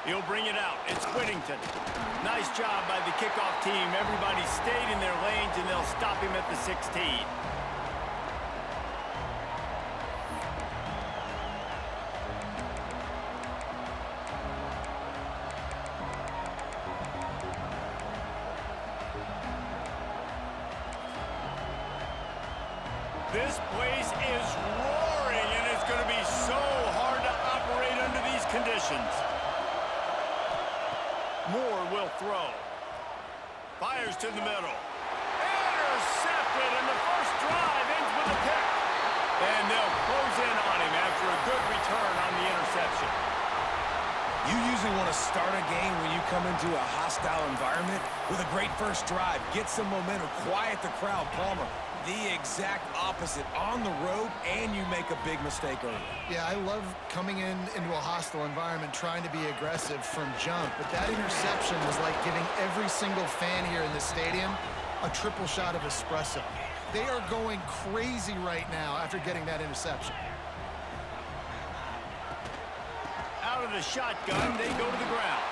He'll bring it out. It's Whittington. Nice job by the kickoff team. Everybody stayed in their lanes, and they'll stop him at the 16. This place is roaring, and it's going to be so hard to operate under these conditions. Moore will throw. Fires to the middle. Intercepted, and the first drive ends with a pick. And they'll close in on him after a good return on the interception. You usually want to start a game when you come into a hostile environment with a great first drive. Get some momentum, quiet the crowd. Palmer, the exact opposite. On the road, and you make a big mistake early. Yeah, I love coming into a hostile environment, trying to be aggressive from jump. But that interception was like giving every single fan here in the stadium a triple shot of espresso. They are going crazy right now after getting that interception. Out of the shotgun, they go to the ground.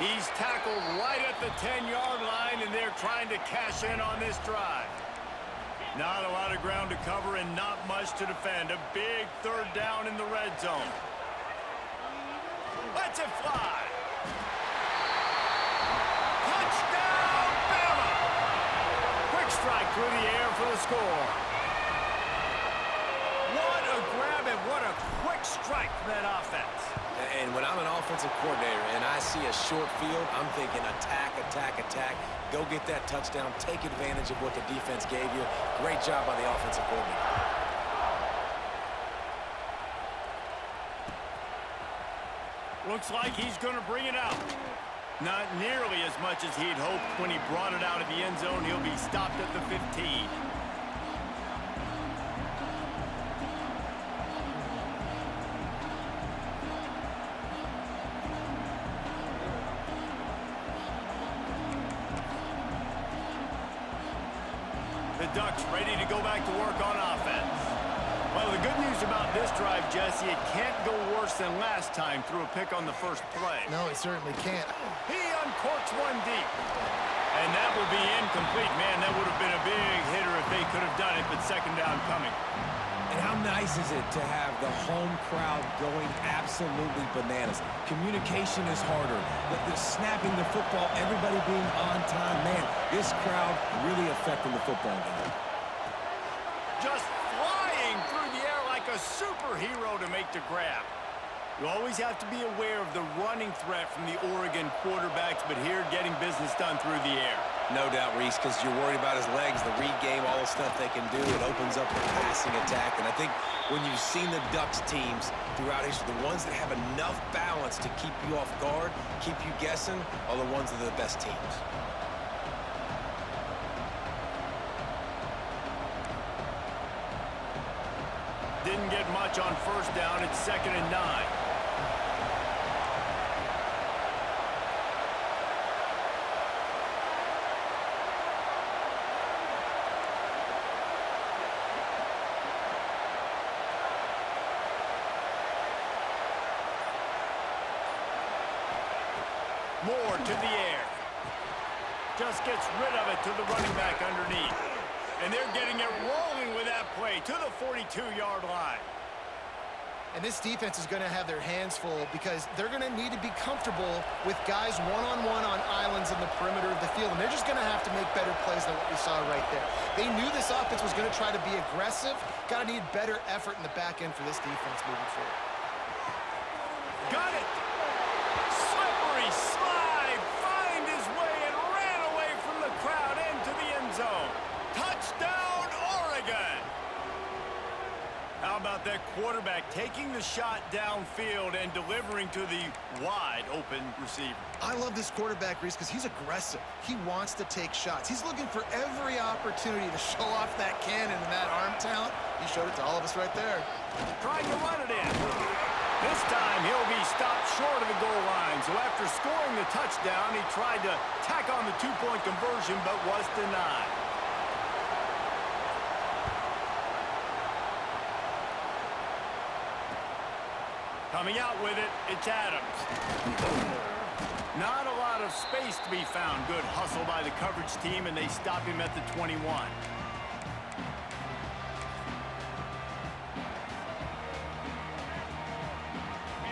He's tackled right at the 10-yard line, and they're trying to cash in on this drive. Not a lot of ground to cover and not much to defend. A big third down in the red zone. Lets it fly. Touchdown, Bama! Quick strike through the air for the score. What a grab and what a quick strike from that offense. And when I'm an offensive coordinator and I see a short field, I'm thinking attack, attack, attack. Go get that touchdown. Take advantage of what the defense gave you. Great job by the offensive coordinator. Looks like he's going to bring it out. Not nearly as much as he'd hoped when he brought it out of the end zone. He'll be stopped at the 15. The Ducks ready to go back to work on offense. Well, the good news about this drive, Jesse, it can't go worse than last time through a pick on the first play. No, it certainly can't. He uncorks one deep. And that will be incomplete. Man, that would have been a big hitter if they could have done it, but second down coming. And how nice is it to have the home crowd going absolutely bananas? Communication is harder, but the snapping the football, everybody being on time, man, this crowd really affecting the football game. Just flying through the air like a superhero to make the grab. You always have to be aware of the running threat from the Oregon quarterbacks, but here getting business done through the air. No doubt, Reese, because you're worried about his legs, the read game, all the stuff they can do. It opens up the passing attack. And I think when you've seen the Ducks teams throughout history, the ones that have enough balance to keep you off guard, keep you guessing, are the ones that are the best teams. Didn't get much on first down. It's 2nd and 9. Moore to the air. Just gets rid of it to the running back underneath. And they're getting it rolling with that play to the 42-yard line. And this defense is going to have their hands full because they're going to need to be comfortable with guys one-on-one on islands in the perimeter of the field. And they're just going to have to make better plays than what we saw right there. They knew this offense was going to try to be aggressive. Got to need better effort in the back end for this defense moving forward. Got it. Slippery slide. Find his way and ran away from the crowd into the end zone. Touchdown, Oregon. How about that quarterback taking the shot downfield and delivering to the wide-open receiver? I love this quarterback, Reese, because he's aggressive. He wants to take shots. He's looking for every opportunity to show off that cannon and that arm talent. He showed it to all of us right there. Trying to run it in. This time, he'll be stopped short of the goal line. So after scoring the touchdown, he tried to tack on the two-point conversion, but was denied. Coming out with it, it's Adams. Not a lot of space to be found. Good hustle by the coverage team, and they stop him at the 21.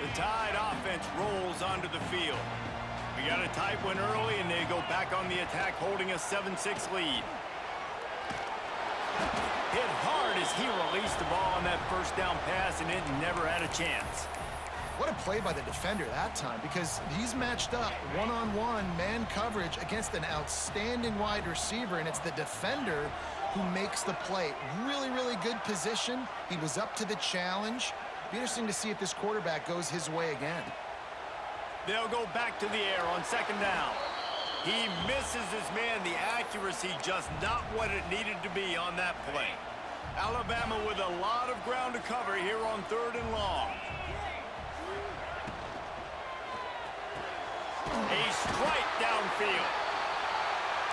The Tide offense rolls onto the field. We got a tight one early, and they go back on the attack, holding a 7-6 lead. Hit hard as he released the ball on that first down pass, and it never had a chance. What a play by the defender that time, because he's matched up one-on-one man coverage against an outstanding wide receiver, and it's the defender who makes the play. Really, really good position. He was up to the challenge. Be interesting to see if this quarterback goes his way again. They'll go back to the air on second down. He misses his man. The accuracy just not what it needed to be on that play. Alabama with a lot of ground to cover here on 3rd and long. A strike downfield.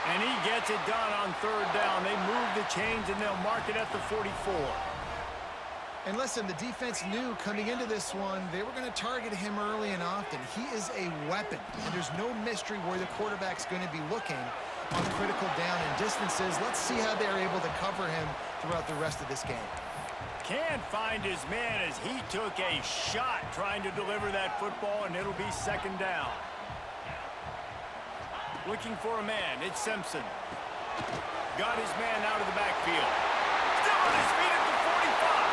And he gets it done on 3rd down. They move the chains, and they'll mark it at the 44. And listen, the defense knew coming into this one, they were going to target him early and often. He is a weapon, and there's no mystery where the quarterback's going to be looking on critical down and distances. Let's see how they're able to cover him throughout the rest of this game. Can't find his man as he took a shot trying to deliver that football, and it'll be 2nd down. Looking for a man, it's Simpson. Got his man out of the backfield. Still on his feet at the 45.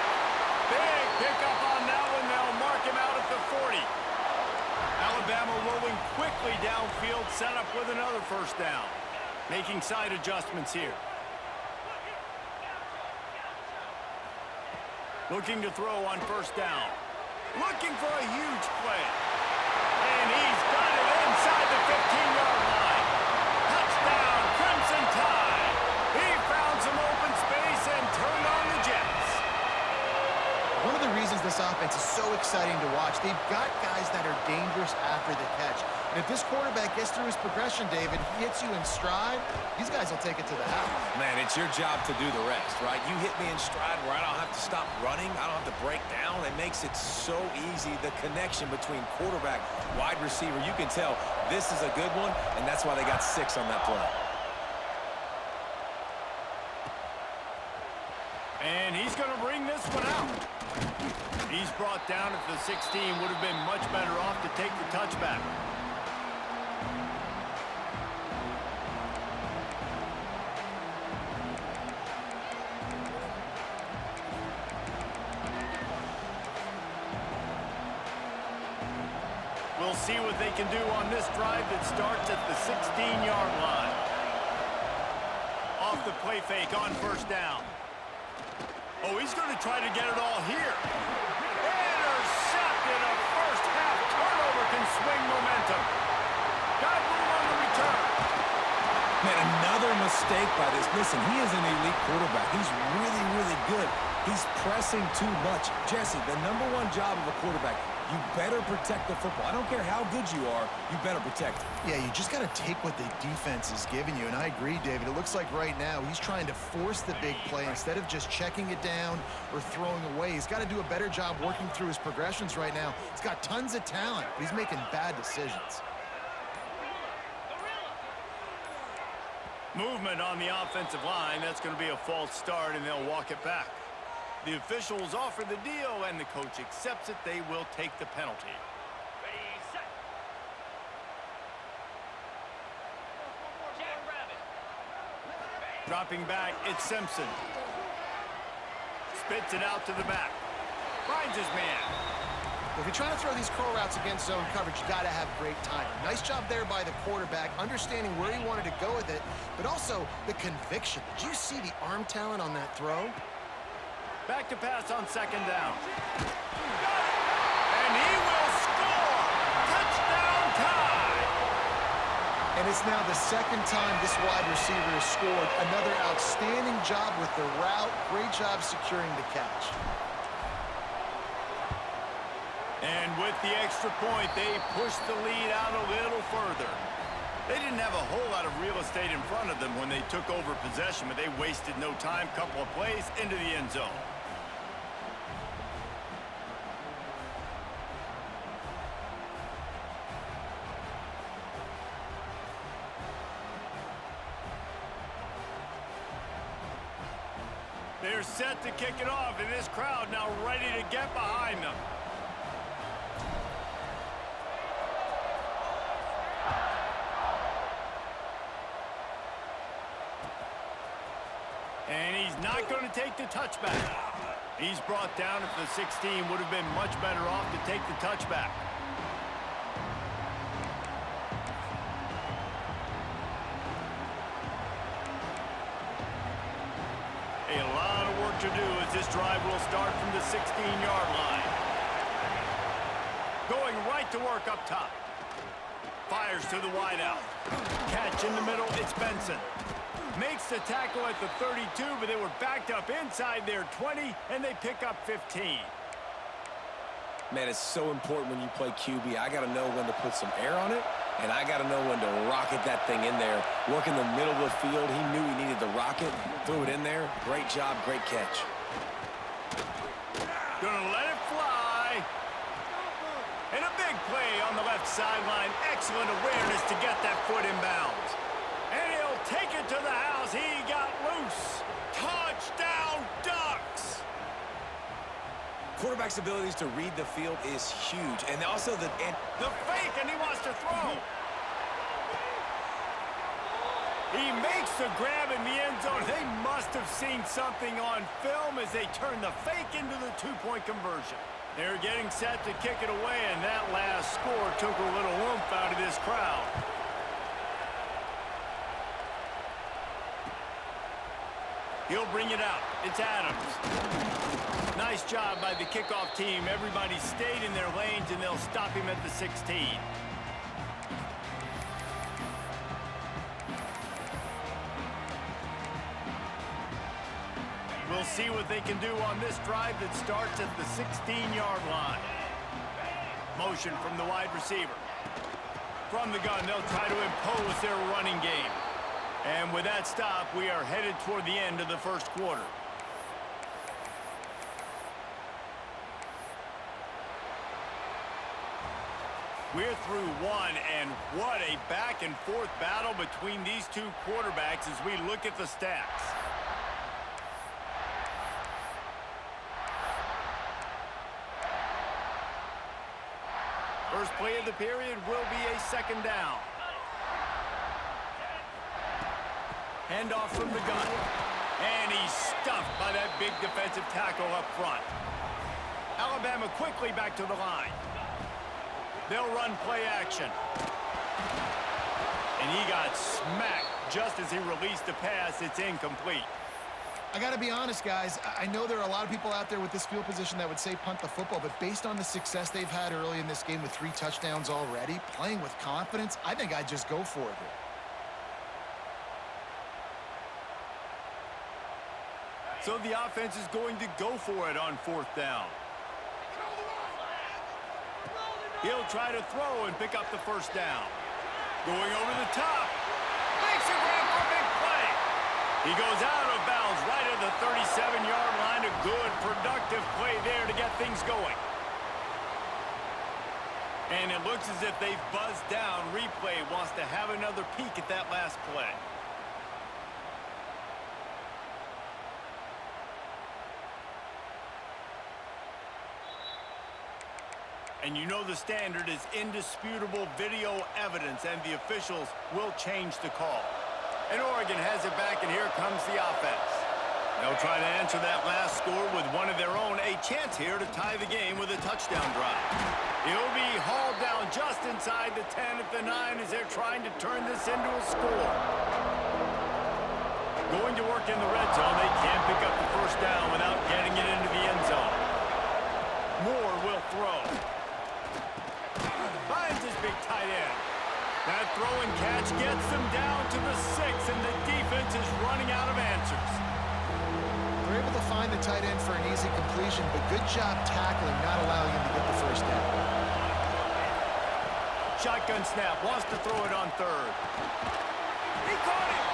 Big pickup on that one. They'll mark him out at the 40. Alabama rolling quickly downfield, set up with another 1st down. Making side adjustments here. Looking to throw on 1st down. Looking for a huge play. And he's got it inside the 15-yard line. Touchdown, Crimson Tide. He found some open space and turned on the Jets. One of the reasons this offense is so exciting to watch, they've got guys that are dangerous after the catch. And if this quarterback gets through his progression, David, he hits you in stride, these guys will take it to the house. Man, it's your job to do the rest, right? You hit me in stride where I don't have to stop running. I don't have to break down. It makes it so easy, the connection between quarterback, wide receiver. You can tell this is a good one, and that's why they got 6 on that play. And he's going to bring this one out. He's brought down at the 16. Would have been much better off to take the touchback. We'll see what they can do on this drive that starts at the 16-yard line. Off the play fake on 1st down. Oh, he's going to try to get it all here. Intercepted. A first-half turnover can swing momentum. Got room on the return. Man, another mistake by this. Listen, he is an elite quarterback. He's really, really good. He's pressing too much. Jesse, the #1 job of a quarterback, you better protect the football. I don't care how good you are, you better protect it. Yeah, you just got to take what the defense is giving you, and I agree, David. It looks like right now he's trying to force the big play instead of just checking it down or throwing away. He's got to do a better job working through his progressions right now. He's got tons of talent, but he's making bad decisions. Movement on the offensive line. That's going to be a false start, and they'll walk it back. The officials offer the deal, and the coach accepts it. They will take the penalty. Ready, set. Dropping back, it's Simpson. Spits it out to the back. Finds his man. If you're trying to throw these curl routes against zone coverage, you got to have great timing. Nice job there by the quarterback, understanding where he wanted to go with it, but also the conviction. Did you see the arm talent on that throw? Back to pass on 2nd down. Got it! And he will score! Touchdown Tide! And it's now the 2nd time this wide receiver has scored. Another outstanding job with the route. Great job securing the catch. And with the extra point, they pushed the lead out a little further. They didn't have a whole lot of real estate in front of them when they took over possession, but they wasted no time. Couple of plays into the end zone. They're set to kick it off, and this crowd now ready to get behind them. And he's not going to take the touchback. He's brought down at the 16. Would have been much better off to take the touchback. A lot of work to do as this drive will start from the 16-yard line. Going right to work up top. Fires to the wideout. Catch in the middle, it's Benson. Makes the tackle at the 32, but they were backed up inside their 20, and they pick up 15. Man, it's so important when you play QB. I got to know when to put some air on it, and I got to know when to rocket that thing in there. Work in the middle of the field. He knew he needed the rocket. Threw it in there. Great job, great catch. Gonna let it fly. And a big play on the left sideline. Excellent awareness to get that foot in bounds. And he'll take it to the house. He got loose. Touchdown, Ducks! Quarterback's abilities to read the field is huge. And also the fake, and he wants to throw. He makes the grab in the end zone. They must have seen something on film as they turn the fake into the two-point conversion. They're getting set to kick it away, and that last score took a little oomph out of this crowd. He'll bring it out. It's Adams. Nice job by the kickoff team. Everybody stayed in their lanes, and they'll stop him at the 16. We'll see what they can do on this drive that starts at the 16-yard line. Motion from the wide receiver. From the gun, they'll try to impose their running game. And with that stop, we are headed toward the end of the first quarter. We're through one, and what a back-and-forth battle between these two quarterbacks as we look at the stats. First play of the period will be a second down. Handoff from the gun. And he's stuffed by that big defensive tackle up front. Alabama quickly back to the line. They'll run play action. And he got smacked just as he released the pass. It's incomplete. I got to be honest, guys. I know there are a lot of people out there with this field position that would say punt the football, but based on the success they've had early in this game with 3 touchdowns already, playing with confidence, I think I'd just go for it here. So the offense is going to go for it on 4th down. He'll try to throw and pick up the first down. Going over the top. Makes a grab for a big play. He goes out of bounds right at the 37-yard line. A good, productive play there to get things going. And it looks as if they've buzzed down. Replay wants to have another peek at that last play. And you know the standard is indisputable video evidence, and the officials will change the call. And Oregon has it back, and here comes the offense. They'll try to answer that last score with one of their own. A chance here to tie the game with a touchdown drive. He'll be hauled down just inside the 10 at the 9 as they're trying to turn this into a score. Going to work in the red zone. They can't pick up the first down without getting it into the end zone. Moore will throw. Finds his big tight end. That throw and catch gets them down to the 6, and the defense is running out of answers. They're able to find the tight end for an easy completion, but good job tackling, not allowing him to get the first down. Shotgun snap, wants to throw it on 3rd. He caught it!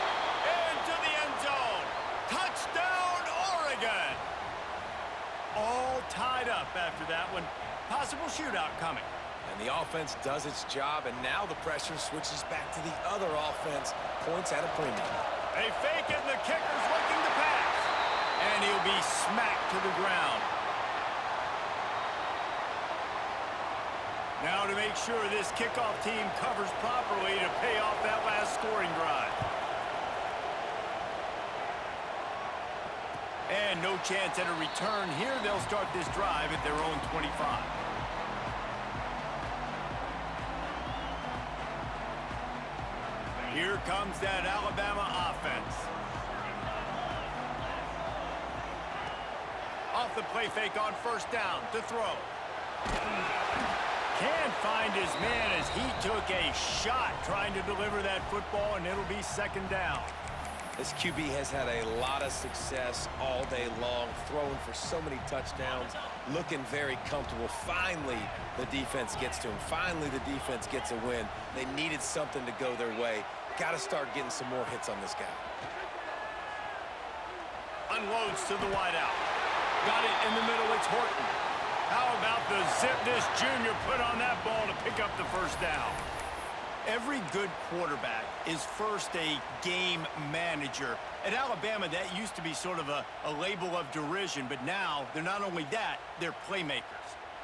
Into the end zone. Touchdown, Oregon! All tied up after that one. Possible shootout coming. And the offense does its job, and now the pressure switches back to the other offense. Points at a premium. They fake it, and the kicker's looking to pass. And he'll be smacked to the ground. Now to make sure this kickoff team covers properly to pay off that last scoring drive. And no chance at a return here. They'll start this drive at their own 25. Here comes that Alabama offense. Off the play fake on first down to throw. Can't find his man as he took a shot trying to deliver that football, and it'll be second down. This QB has had a lot of success all day long, throwing for so many touchdowns, looking very comfortable. Finally, the defense gets to him. Finally, the defense gets a win. They needed something to go their way. Got to start getting some more hits on this guy. Unloads to the wideout. Got it in the middle. It's Horton. How about the zip this junior put on that ball to pick up the first down? Every good quarterback is first a game manager. At Alabama, that used to be sort of a label of derision, but now they're not only that, they're playmakers.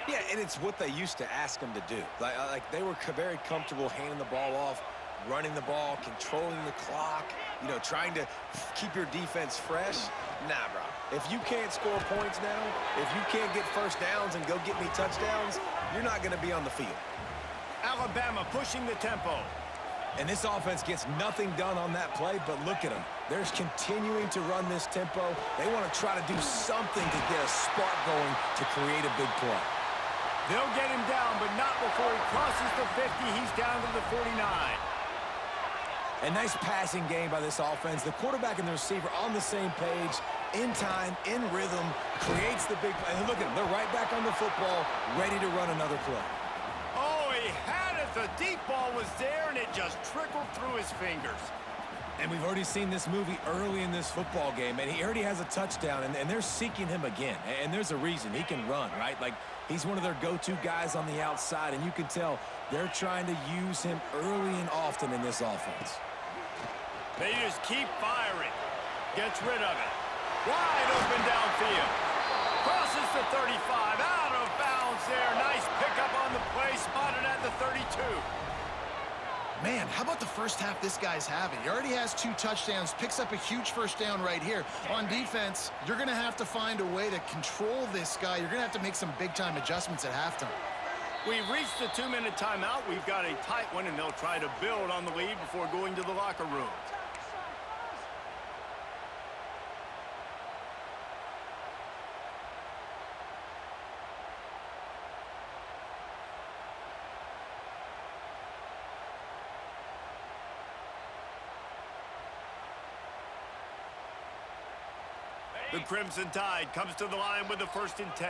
Yeah, and it's what they used to ask them to do. Like they were very comfortable handing the ball off, running the ball, controlling the clock, you know, trying to keep your defense fresh. Nah, bro. If you can't score points now, if you can't get first downs and go get me touchdowns, you're not going to be on the field. Alabama pushing the tempo. And this offense gets nothing done on that play, but look at them. They're continuing to run this tempo. They want to try to do something to get a spark going to create a big play. They'll get him down, but not before he crosses the 50. He's down to the 49. A nice passing game by this offense. The quarterback and the receiver on the same page, in time, in rhythm, creates the big play. And look at them. They're right back on the football, ready to run another play. Oh, he had it. The deep ball was there, and it just trickled through his fingers. And we've already seen this movie early in this football game, and he already has a touchdown, and they're seeking him again. And there's a reason. He can run, right? Like, he's one of their go-to guys on the outside, and you can tell they're trying to use him early and often in this offense. They just keep firing. Gets rid of it. Wide open downfield. Crosses the 35. Out of bounds there. Nice pickup on the play. Spotted at the 32. Man, how about the first half this guy's having? He already has 2 touchdowns, picks up a huge first down right here. On defense, you're going to have to find a way to control this guy. You're going to have to make some big-time adjustments at halftime. We've reached the 2-minute timeout. We've got a tight one, and they'll try to build on the lead before going to the locker room. The Crimson Tide comes to the line with the 1st and 10.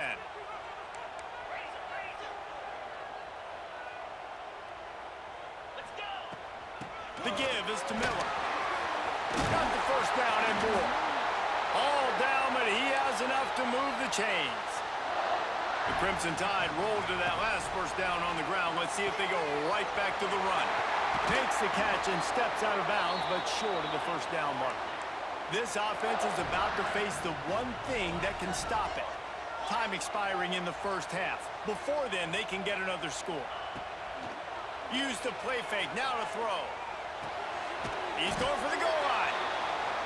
The give is to Miller. Got the first down and more. All down, but he has enough to move the chains. The Crimson Tide rolled to that last first down on the ground. Let's see if they go right back to the run. Makes the catch and steps out of bounds, but short of the first down mark. This offense is about to face the one thing that can stop it. Time expiring in the first half. Before then, they can get another score. Use the play fake, now to throw. He's going for the goal line.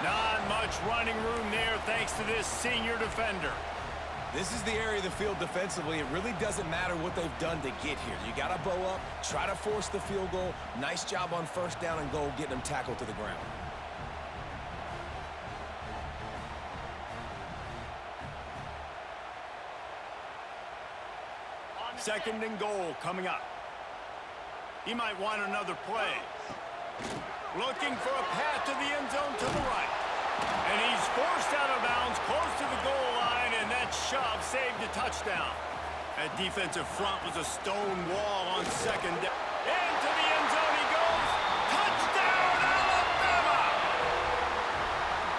Not much running room there thanks to this senior defender. This is the area of the field defensively. It really doesn't matter what they've done to get here. You got to bow up, try to force the field goal. Nice job on first down and goal, getting them tackled to the ground. Second and goal coming up. He might want another play. Looking for a path to the end zone to the right. And he's forced out of bounds close to the goal line, and that shove saved a touchdown. That defensive front was a stone wall on second down. Into the end zone he goes. Touchdown, Alabama!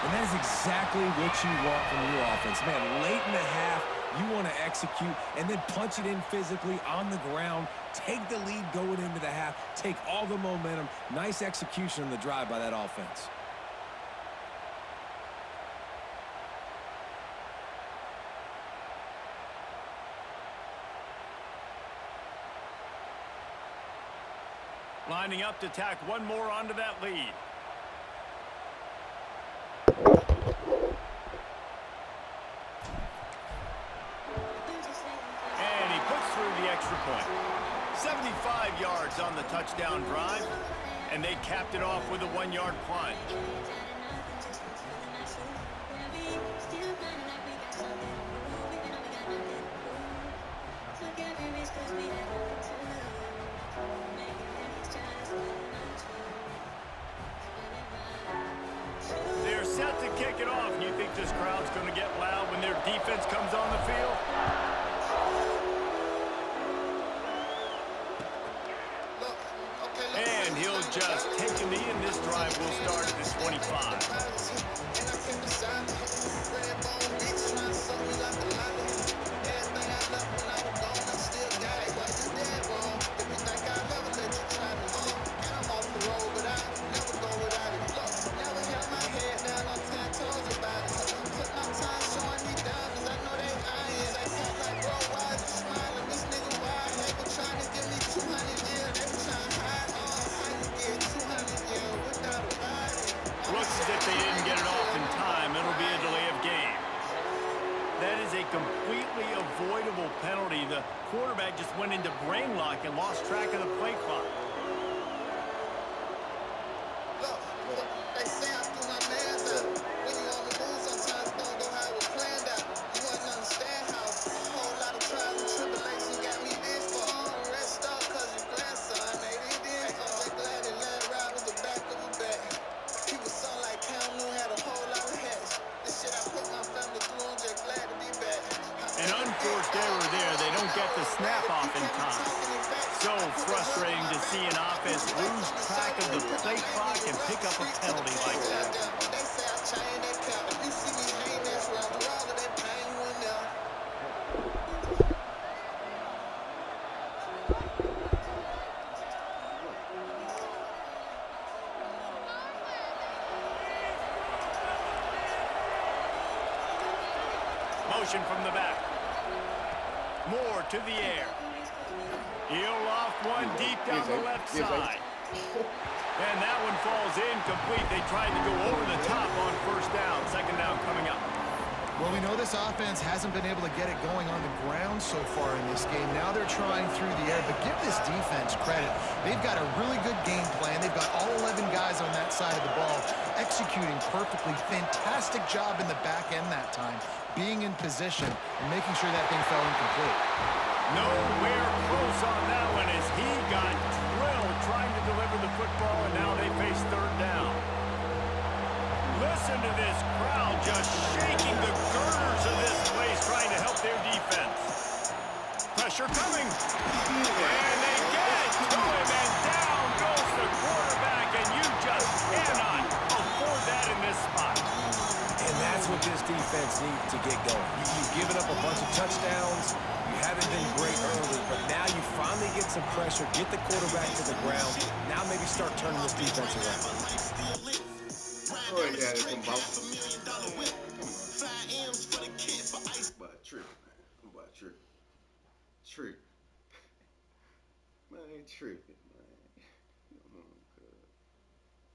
And that is exactly what you want from your offense. Man, late in the half, you want to execute and then punch it in physically on the ground. Take the lead going into the half. Take all the momentum. Nice execution on the drive by that offense. Lining up to tack one more onto that lead. And he puts through the extra point. 75 yards on the touchdown drive, and they capped it off with a 1-yard plunge. They're set to kick it off. You think this crowd's going to get loud when their defense comes on the field? And he'll just take a knee, and this drive will start at the 25. Looks as if they didn't get it off in time. It'll be a delay of game. That is a completely avoidable penalty. The quarterback just went into brain lock and lost track of the play clock. An unforced error there. They don't get the snap off in time. So frustrating to see an offense lose track of the play clock and pick up a penalty like that. Motion from the back. Moore to the air. He'll loft one deep down the left side. And that one falls incomplete. They tried to go over the top on first down. Second down coming up. Well, we know this offense hasn't been able to get it going on the ground so far in this game. Now they're trying through the air, but give this defense credit. They've got a really good game plan. They've got all 11 guys on that side of the ball executing perfectly. Fantastic job in the back end that time, being in position and making sure that thing fell incomplete. Nowhere close on that one as he got drilled trying to deliver the football, and now they face third down. Listen to this crowd just shaking the girders of this place trying to help their defense. Pressure coming. And they get it to him, and down goes the quarterback, and you just cannot afford that in this spot. And that's what this defense needs to get going. You've given up a bunch of touchdowns. You haven't been great early, but now you finally get some pressure, get the quarterback to the ground. Now maybe start turning this defense around. Oh, yeah, it's from both. But trick. But trick. Trick. Man, trick, man.